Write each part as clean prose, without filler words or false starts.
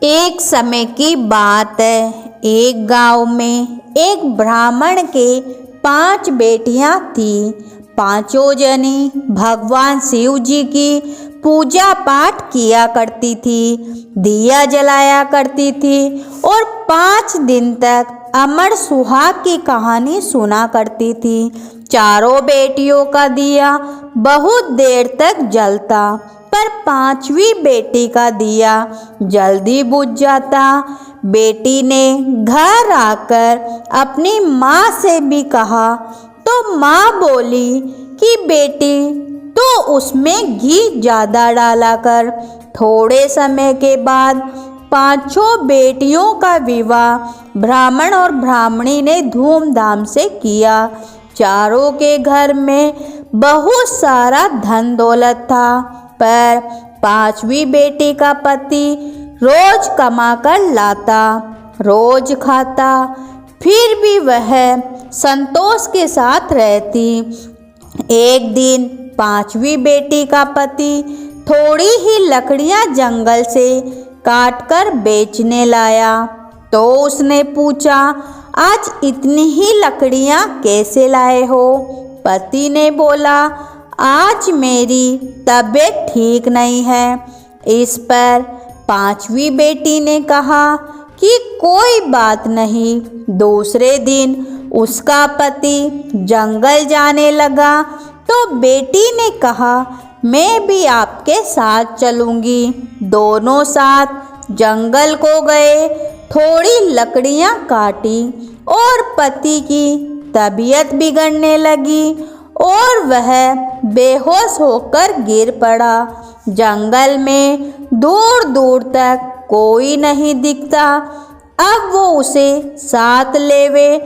एक समय की बात है। एक गांव में एक ब्राह्मण के 5 बेटियां थीं। पांचों जनी भगवान शिव जी की पूजा पाठ किया करती थी, दिया जलाया करती थी और 5 दिन तक अमर सुहाग की कहानी सुना करती थी। चारों बेटियों का दिया बहुत देर तक जलता, पर 5वीं बेटी का दिया जल्दी बुझ जाता। बेटी ने घर आकर अपनी माँ से भी कहा तो माँ बोली कि बेटी तो उसमें घी ज़्यादा डाला कर। थोड़े समय के बाद 5 बेटियों का विवाह ब्राह्मण और ब्राह्मणी ने धूमधाम से किया। चारों के घर में बहुत सारा धन दौलत था, पर 5वीं बेटी का पति रोज कमा कर लाता, रोज खाता, फिर भी वह संतोष के साथ रहती। एक दिन 5वीं बेटी का पति थोड़ी ही लकड़ियां जंगल से काटकर बेचने लाया, तो उसने पूछा, आज इतनी ही लकड़ियां कैसे लाए हो? पति ने बोला, आज मेरी तबीयत ठीक नहीं है। इस पर 5वीं बेटी ने कहा कि कोई बात नहीं। दूसरे दिन उसका पति जंगल जाने लगा, तो बेटी ने कहा, मैं भी आपके साथ चलूँगी। दोनों साथ जंगल को गए, थोड़ी लकड़ियाँ काटी और पति की तबीयत बिगड़ने लगी और वह बेहोश होकर गिर पड़ा। जंगल में दूर दूर तक कोई नहीं दिखता। अब वो उसे साथ लेवे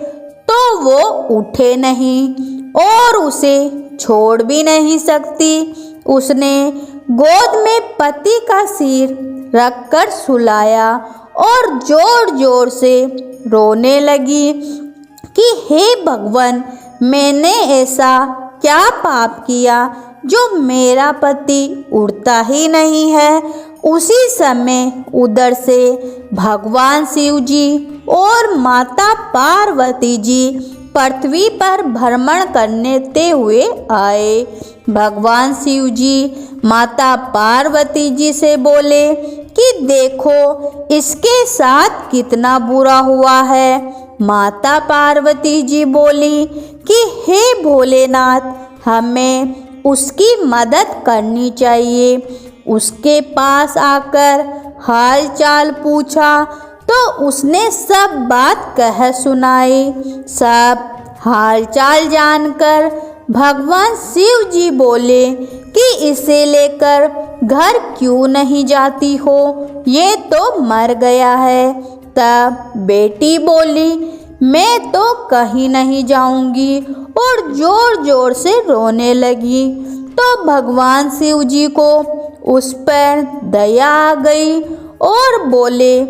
तो वो उठे नहीं और उसे छोड़ भी नहीं सकती। उसने गोद में पति का सिर रखकर सुलाया और जोर जोर से रोने लगी कि हे भगवान, मैंने ऐसा क्या पाप किया जो मेरा पति उठता ही नहीं है। उसी समय उधर से भगवान शिव जी और माता पार्वती जी पृथ्वी पर भ्रमण करते हुए आए। भगवान शिव जी माता पार्वती जी से बोले कि देखो इसके साथ कितना बुरा हुआ है। माता पार्वती जी बोली कि हे भोलेनाथ, हमें उसकी मदद करनी चाहिए। उसके पास आकर हाल चाल पूछा तो उसने सब बात कह सुनाई। सब हाल चाल जानकर भगवान शिव जी बोले कि इसे लेकर घर क्यों नहीं जाती हो, ये तो मर गया है। तब बेटी बोली, मैं तो कहीं नहीं जाऊंगी और जोर जोर से रोने लगी। तो भगवान शिव जी को उस पर दया आ गई और बोले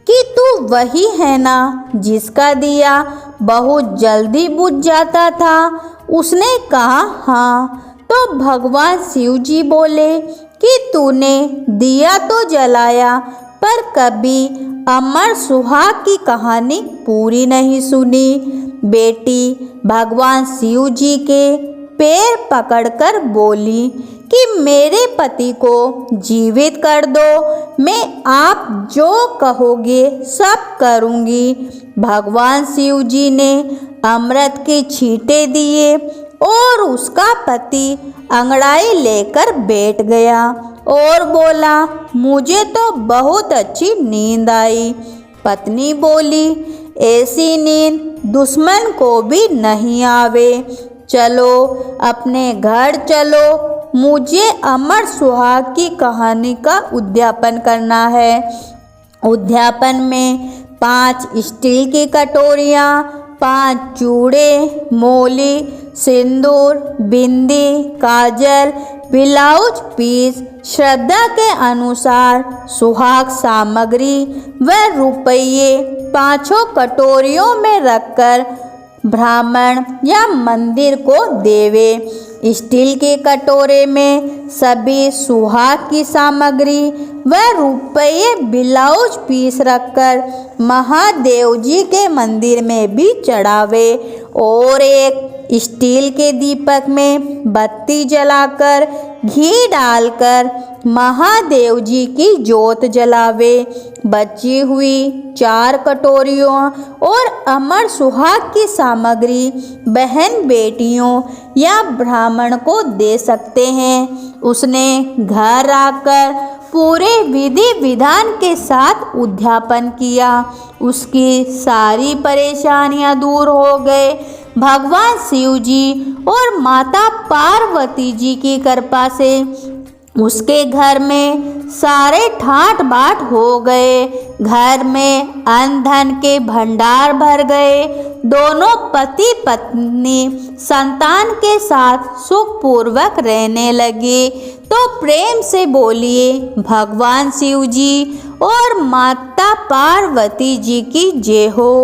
कि तू वही है ना जिसका दिया बहुत जल्दी बुझ जाता था? उसने कहा, हाँ। तो भगवान शिव जी बोले कि तूने दिया तो जलाया, पर कभी अमर सुहाग की कहानी पूरी नहीं सुनी। बेटी भगवान शिव जी के पैर पकड़कर बोली कि मेरे पति को जीवित कर दो, मैं आप जो कहोगे सब करूँगी। भगवान शिव जी ने अमृत के छींटे दिए और उसका पति अंगड़ाई लेकर बैठ गया और बोला, मुझे तो बहुत अच्छी नींद आई। पत्नी बोली, ऐसी नींद दुश्मन को भी नहीं आवे। चलो अपने घर चलो, मुझे अमर सुहाग की कहानी का उद्यापन करना है। उद्यापन में 5 स्टील की कटोरियाँ, 5 चूड़े, मोली, सिंदूर, बिंदी, काजल, ब्लाउज पीस, श्रद्धा के अनुसार सुहाग सामग्री व रुपये 5 कटोरियों में रखकर ब्राह्मण या मंदिर को देवे। स्टील के कटोरे में सभी सुहाग की सामग्री व रुपये ब्लाउज पीस रखकर महादेव जी के मंदिर में भी चढ़ावे और एक स्टील के दीपक में बत्ती जलाकर घी डालकर महादेव जी की जोत जलावे। बची हुई 4 कटोरियों और अमर सुहाग की सामग्री बहन बेटियों या ब्राह्मण को दे सकते हैं। उसने घर आकर पूरे विधि विधान के साथ उद्यापन किया। उसकी सारी परेशानियां दूर हो गए। भगवान शिव जी और माता पार्वती जी की कृपा से उसके घर में सारे ठाट बाट हो गए। घर में अन्न धन के भंडार भर गए। दोनों पति पत्नी संतान के साथ सुखपूर्वक रहने लगे। तो प्रेम से बोलिए भगवान शिव जी और माता पार्वती जी की जय हो।